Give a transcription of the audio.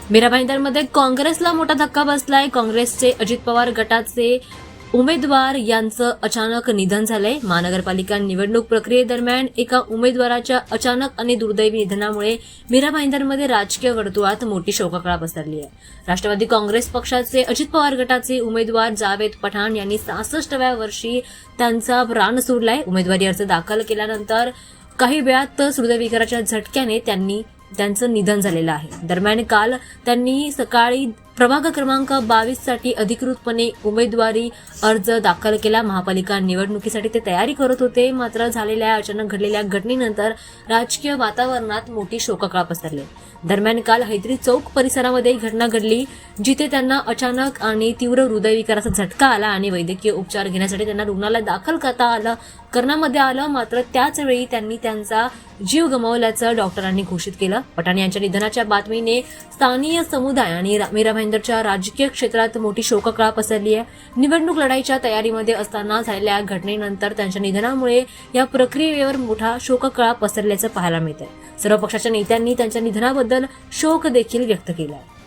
मीरा भाईंदरमध्ये काँग्रेसला मोठा धक्का बसलाय। काँग्रेसचे अजित पवार गटाचे उमेदवार यांचं अचानक निधन झालंय। महानगरपालिका निवडणूक प्रक्रियेदरम्यान एका उमेदवाराच्या अचानक आणि दुर्दैवी निधनामुळे मीरा भाईंदरमध्ये राजकीय वर्तुळात मोठी शोककळा पसरली आहे। राष्ट्रवादी काँग्रेस पक्षाचे अजित पवार गटाचे उमेदवार जावेद पठाण यांनी 66व्या वर्षी त्यांचा प्राण सोडलाय। उमेदवारी अर्ज दाखल केल्यानंतर काही वेळातच हृदयविकाराच्या झटक्याने त्यांचं निधन झालेलं आहे। दरम्यान काल त्यांनी सकाळी प्रभाग क्रमांक 22 साठी अधिकृतपणे उमेदवारी अर्ज दाखल केला। महापालिका निवडणुकीसाठी ते तयारी करत होते, मात्र झालेल्या अचानक घडलेल्या घटनेनंतर राजकीय वातावरणात मोठी शोककळा पसरली। दरम्यान काल हैदरी चौक परिसरामध्ये एक घटना घडली, जिथे त्यांना अचानक आणि तीव्र हृदयविकाराचा झटका आला आणि वैद्यकीय उपचार घेण्यासाठी त्यांना रुग्णालयात दाखल करण्यामध्ये आलं, मात्र त्याच वेळी त्यांनी त्यांचा जीव गमावल्याचं डॉक्टरांनी घोषित केलं। पठाण यांच्या निधनाच्या बातमीने स्थानीय समुदाय आणि मीरा भाईंदरच्या राजकीय क्षेत्रात मोठी शोककळा पसरली आहे। निवडणूक लढाईच्या तयारीमध्ये असताना झालेल्या घटनेनंतर त्यांच्या निधनामुळे या प्रक्रियेवर मोठा शोककळा पसरल्याचं पाहायला मिळतंय। सर्व पक्षाच्या नेत्यांनी त्यांच्या निधनाबद्दल शोक देखील व्यक्त केला आहे।